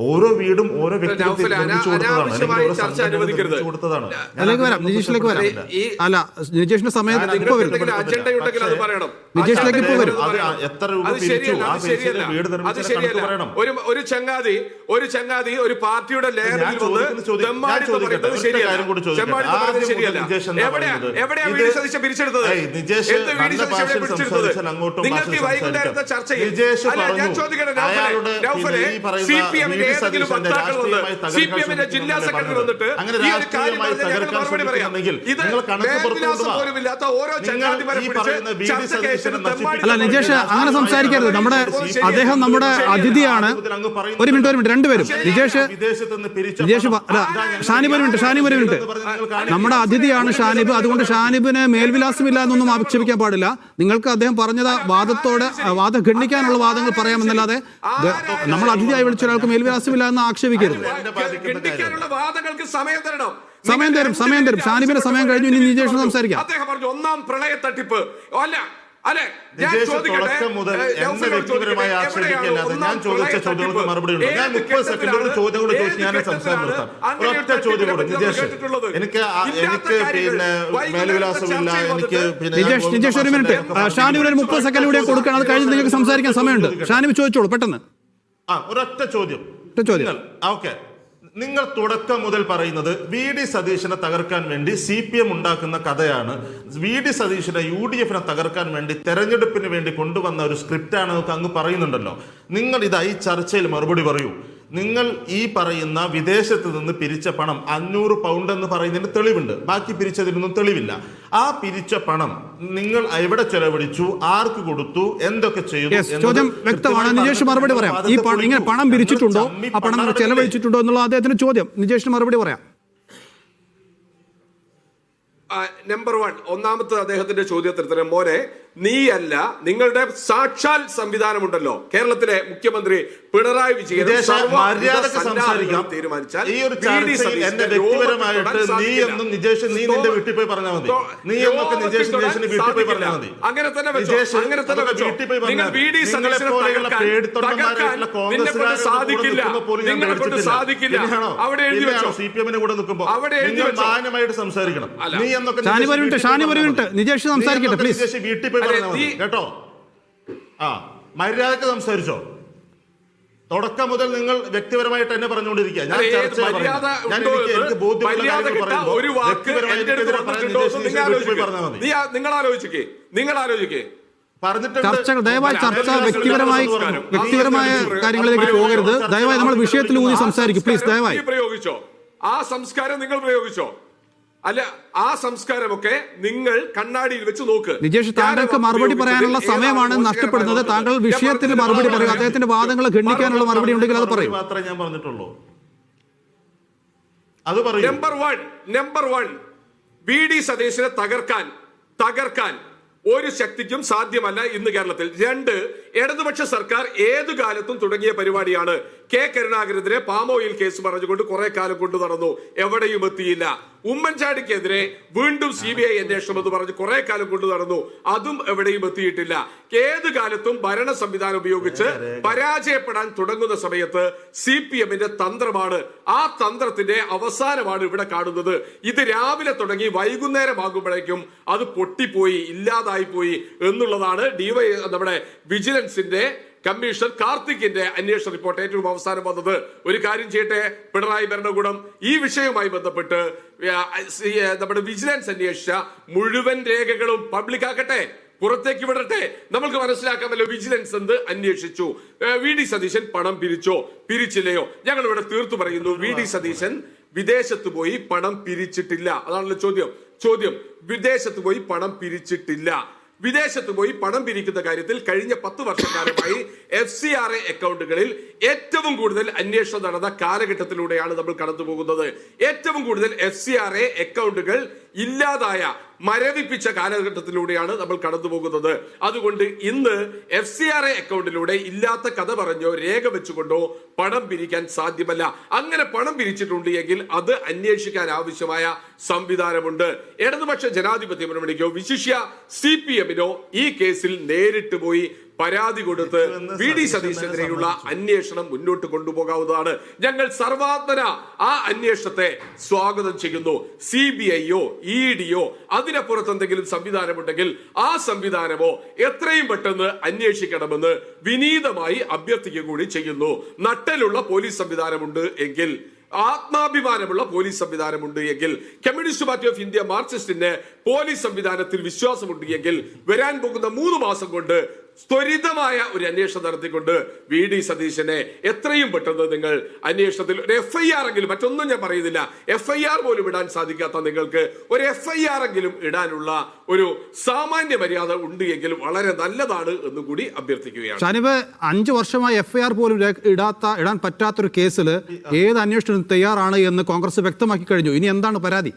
ഓരോ വീടും ഓരോ കൊടുത്തതാണ്. നിജേഷിലേക്ക് വരാം. അല്ല, നിജേഷിന്റെ സമയത്ത് നിജേഷിലേക്ക് ഇപ്പൊ വരും. എത്ര രൂപ പിരിച്ചു, ആ പിരിച്ചത് വീട് നിർമ്മിച്ചതിന് പറയണം. ഒരു ചങ്ങാതി ഒരു പാർട്ടിയുടെ ലേബലിൽ വന്ന് നിങ്ങൾക്ക് ഈ വൈകുന്നേരത്തെ ചർച്ചയിൽ ഞാൻ ചോദിക്കട്ടെ, സിപിഎമ്മിന്റെ ജില്ലാ സെക്രട്ടറി വന്നിട്ട് ഈ ഒരു കാര്യം മറുപടി പറയാം. ഇത് പോലുമില്ലാത്ത ഓരോ ചങ്ങാതിമാരെ അല്ല നിജേഷ്, അങ്ങനെ സംസാരിക്കരുത്. അദ്ദേഹം നമ്മുടെ അതിഥിയാണ്. ഒരു മിനിറ്റ് രണ്ടുപേരും. നിജേഷ് ഷാനിബ് ഒരു മിനിറ്റ്. നമ്മുടെ അതിഥിയാണ് ഷാനിബ്. അതുകൊണ്ട് ഷാനിബിന് മേൽവിലാസമില്ല എന്നൊന്നും ആക്ഷേപിക്കാൻ പാടില്ല. നിങ്ങൾക്ക് അദ്ദേഹം പറഞ്ഞത് വാദം ഖണ്ഡിക്കാനുള്ള വാദങ്ങൾ പറയാമെന്നല്ലാതെ നമ്മൾ അതിഥിയായി വിളിച്ച ഒരാൾക്ക് മേൽവിലാസമില്ല എന്ന് ആക്ഷേപിക്കരുത്. സമയം തരും. ഷാനിബിന്റെ സമയം കഴിഞ്ഞു. ഇനി നിജേഷിന് സംസാരിക്കാം. അദ്ദേഹം പറഞ്ഞു ഒന്നാം പ്രളയ തട്ടിപ്പ് അല്ലെ. ഞാൻ ചോദിച്ച ചോദ്യങ്ങൾക്ക് മറുപടി ഉണ്ട്. ഞാൻ 30 സെക്കൻഡ് ചോദ്യം കൂടെ ചോദിച്ചു ഞാൻ സംസാരം നിർത്താം. ഒരൊറ്റ ചോദ്യം കൂടെ. നിജേഷ്, എനിക്ക് പിന്നെ മേൽവിലാസമില്ല. എനിക്ക് നിജേഷ് ഒരു മിനിറ്റ്. ഷാനിബിന് 30 സെക്കൻഡ് കൂടെ കൊടുക്കണം. അത് കഴിഞ്ഞ് നിങ്ങൾക്ക് സംസാരിക്കാൻ സമയമുണ്ട്. ഷാനിബ് ചോദിച്ചോളൂ പെട്ടെന്ന്. ഒരൊറ്റ ചോദ്യം. ഓക്കെ. നിങ്ങൾ തുടക്കം മുതൽ പറയുന്നത് VD സതീശനെ തകർക്കാൻ വേണ്ടി CPM ഉണ്ടാക്കുന്ന കഥയാണ്. VD സതീശനെ UDF തകർക്കാൻ വേണ്ടി തെരഞ്ഞെടുപ്പിന് വേണ്ടി കൊണ്ടുവന്ന ഒരു സ്ക്രിപ്റ്റാണ് അങ്ങ് പറയുന്നുണ്ടല്ലോ. നിങ്ങൾ ഈ ചർച്ചയിൽ മറുപടി പറയൂ. നിങ്ങൾ ഈ പറയുന്ന വിദേശത്ത് നിന്ന് പിരിച്ച പണം 500 പൗണ്ട് എന്ന് പറയുന്നതിന് തെളിവുണ്ട്. ബാക്കി പിരിച്ചതിനൊന്നും തെളിവില്ല. ആ പിരിച്ച പണം നിങ്ങൾ എവിടെ ചെലവഴിച്ചു, ആർക്ക് കൊടുത്തു, എന്തൊക്കെ ചെയ്തു? ചോദ്യം വ്യക്തമാണ്. നിജേഷ് മറുപടി പറയാം. ഇങ്ങനെ പണം പിരിച്ചിട്ടുണ്ടോ, ആ പണം ചെലവഴിച്ചിട്ടുണ്ടോ എന്നുള്ള അദ്ദേഹത്തിന്റെ ചോദ്യം. നിജേഷിന് മറുപടി പറയാം. നമ്പർ 1, ഒന്നാമത്തെ അദ്ദേഹത്തിന്റെ ചോദ്യത്തിന് മോനെ, നീയല്ല, നിങ്ങളുടെ സാക്ഷാൽ സംവിധാനമുണ്ടല്ലോ. കേരളത്തിലെ മുഖ്യമന്ത്രി പിണറായി വിജയൻ തീരുമാനിച്ചാൽ അങ്ങനെ തന്നെ സാധിക്കില്ല. അവിടെ എഴുതി വെച്ചോ. അവിടെ എഴുതി വെച്ചോ. സംസാരിക്കണം. നിജേഷ് സംസാരിക്കട്ടെ പ്ലീസ്. കേട്ടോ, മര്യാദക്ക് സംസാരിച്ചോ. തുടക്കം മുതൽ നിങ്ങൾ വ്യക്തിപരമായിട്ട് എന്നെ പറഞ്ഞുകൊണ്ടിരിക്കുക. ദയവായി ചർച്ച വ്യക്തിപരമായ കാര്യങ്ങളിലേക്ക് പോകരുത്. ദയവായി നമ്മൾ വിഷയത്തിൽ ഊന്നി സംസാരിക്കും പ്ലീസ്. ദയവായി പ്രയോഗിച്ചോ ആ സംസ്കാരം, നിങ്ങൾ പ്രയോഗിച്ചോ. അല്ല, ആ സംസ്കാരമൊക്കെ നിങ്ങൾ കണ്ണാടിയിൽ വെച്ച് നോക്ക്. നിജേഷ്, താങ്കൾക്ക് മറുപടി പറയാനുള്ള സമയമാണ് നഷ്ടപ്പെടുന്നത്. താങ്കൾ വിഷയത്തിൽ മറുപടി പറയും. അദ്ദേഹത്തിന്റെ വാദങ്ങൾ ഖണ്ഡിക്കാനുള്ള മറുപടി ഉണ്ടെങ്കിൽ അത് പറയും. മാത്രമേ ഞാൻ പറഞ്ഞിട്ടുള്ളൂ. അത് പറയും. നമ്പർ 1 VD സതീശനെ തകർക്കാൻ ഒരു ശക്തിക്കും സാധ്യമല്ല ഇന്ന് കേരളത്തിൽ. 2, ഇടതുപക്ഷ സർക്കാർ ഏതു കാലത്തും തുടങ്ങിയ പരിപാടിയാണ്. കരുണാകരനെതിരെ പാം ഓയിൽ കേസ് പറഞ്ഞുകൊണ്ട് കുറെ കാലം കൊണ്ടു നടന്നു, എവിടെയും എത്തിയില്ല. ഉമ്മൻചാണ്ടിക്കെതിരെ വീണ്ടും CBI അന്വേഷണം എന്ന് പറഞ്ഞ് കുറെ കാലം കൊണ്ടു നടന്നു, അതും എവിടെയും എത്തിയിട്ടില്ല. ഏത് കാലത്തും ഭരണ സംവിധാനം ഉപയോഗിച്ച് പരാജയപ്പെടാൻ തുടങ്ങുന്ന സമയത്ത് CPMന്റെ തന്ത്രമാണ്. ആ തന്ത്രത്തിന്റെ അവസാനമാണ് ഇവിടെ കാണുന്നത്. ഇത് രാവിലെ തുടങ്ങി വൈകുന്നേരമാകുമ്പോഴേക്കും അത് പൊട്ടിപ്പോയി, ഇല്ലാതായി പോയി എന്നുള്ളതാണ് നമ്മുടെ വിജിലൻസിന്റെ കമ്മീഷണർ കാർത്തിക്കിന്റെ അന്വേഷണ റിപ്പോർട്ട് ഏറ്റവും അവസാനം വന്നത്. ഒരു കാര്യം ചെയ്യട്ടെ, പിണറായി ഭരണകൂടം ഈ വിഷയവുമായി ബന്ധപ്പെട്ട് നമ്മുടെ വിജിലൻസ് അന്വേഷിച്ച മുഴുവൻ രേഖകളും പബ്ലിക് ആക്കട്ടെ, പുറത്തേക്ക് വിടട്ടെ. നമുക്ക് മനസ്സിലാക്കാമല്ലോ വിജിലൻസ് എന്ത് അന്വേഷിച്ചു. VD സതീശൻ പണം പിരിച്ചോ പിരിച്ചില്ലയോ? ഞങ്ങൾ ഇവിടെ തീർത്തു പറയുന്നു, VD സതീശൻ വിദേശത്ത് പോയി പണം പിരിച്ചിട്ടില്ല. അതാണല്ലോ ചോദ്യം. വിദേശത്ത് പോയി പണം പിരിച്ചിട്ടില്ല. വിദേശത്ത് പോയി പണം പിരിക്കുന്ന കാര്യത്തിൽ കഴിഞ്ഞ 10 വർഷക്കാലമായി FCRA അക്കൗണ്ടുകളിൽ ഏറ്റവും കൂടുതൽ അന്വേഷണം നടന്ന കാലഘട്ടത്തിലൂടെയാണ് നമ്മൾ കടന്നു പോകുന്നത്. ഏറ്റവും കൂടുതൽ FCRA അക്കൗണ്ടുകൾ ഇല്ലാതായ മരവിപ്പിച്ച കാലഘട്ടത്തിലൂടെയാണ് നമ്മൾ കടന്നു പോകുന്നത്. അതുകൊണ്ട് ഇന്ന് FCRA അക്കൗണ്ടിലൂടെ ഇല്ലാത്ത കഥ പറഞ്ഞോ രേഖ വെച്ചുകൊണ്ടോ പണം പിരിക്കാൻ സാധ്യമല്ല. അങ്ങനെ പണം പിരിച്ചിട്ടുണ്ട് എങ്കിൽ അത് അന്വേഷിക്കാൻ ആവശ്യമായ സംവിധാനമുണ്ട്. ഇടതുപക്ഷ ജനാധിപത്യ മുന്നണിക്കോ വിശിഷ്യ CPMനോ ഈ കേസിൽ നേരിട്ട് പോയി പരാതി കൊടുത്ത് വി ഡി സതീശനെതിരെയുള്ള അന്വേഷണം മുന്നോട്ട് കൊണ്ടുപോകാവുന്നതാണ്. ഞങ്ങൾ സർവാത്മന ആ അന്വേഷണത്തെ സ്വാഗതം ചെയ്യുന്നു. CBI-യോ ED-യോ അതിനപ്പുറത്ത് എന്തെങ്കിലും സംവിധാനമുണ്ടെങ്കിൽ ആ സംവിധാനമോ എത്രയും പെട്ടെന്ന് അന്വേഷിക്കണമെന്ന് വിനീതമായി അഭ്യർത്ഥിക്കുക കൂടി ചെയ്യുന്നു. നട്ടലുള്ള പോലീസ് സംവിധാനമുണ്ട് എങ്കിൽ, ആത്മാഭിമാനമുള്ള പോലീസ് സംവിധാനമുണ്ട് എങ്കിൽ, കമ്മ്യൂണിസ്റ്റ് പാർട്ടി ഓഫ് ഇന്ത്യ മാർക്സിസ്റ്റിന്റെ പോലീസ് സംവിധാനത്തിൽ വിശ്വാസമുണ്ട് എങ്കിൽ വരാൻ പോകുന്ന 3 മാസം കൊണ്ട് ത്വരിതമായ ഒരു അന്വേഷണം നടത്തിക്കൊണ്ട് വി ഡി സതീശനെ എത്രയും പെട്ടെന്ന് നിങ്ങൾ അന്വേഷണത്തിൽ ഒരു FIR എങ്കിലും, മറ്റൊന്നും ഞാൻ പറയുന്നില്ല, FIR പോലും ഇടാൻ സാധിക്കാത്ത നിങ്ങൾക്ക് ഒരു FIR എങ്കിലും ഇടാനുള്ള ഒരു സാമാന്യ മര്യാദ ഉണ്ട് എങ്കിലും വളരെ നല്ലതാണ് എന്നും കൂടി അഭ്യർത്ഥിക്കുകയാണ്. ഷാനിബ്, 5 വർഷമായി FIR പോലും ഇടാൻ പറ്റാത്തൊരു കേസിൽ ഏത് അന്വേഷണത്തിന് തയ്യാറാണ് എന്ന് കോൺഗ്രസ് വ്യക്തമാക്കി കഴിഞ്ഞു. ഇനി എന്താണ് പരാതി?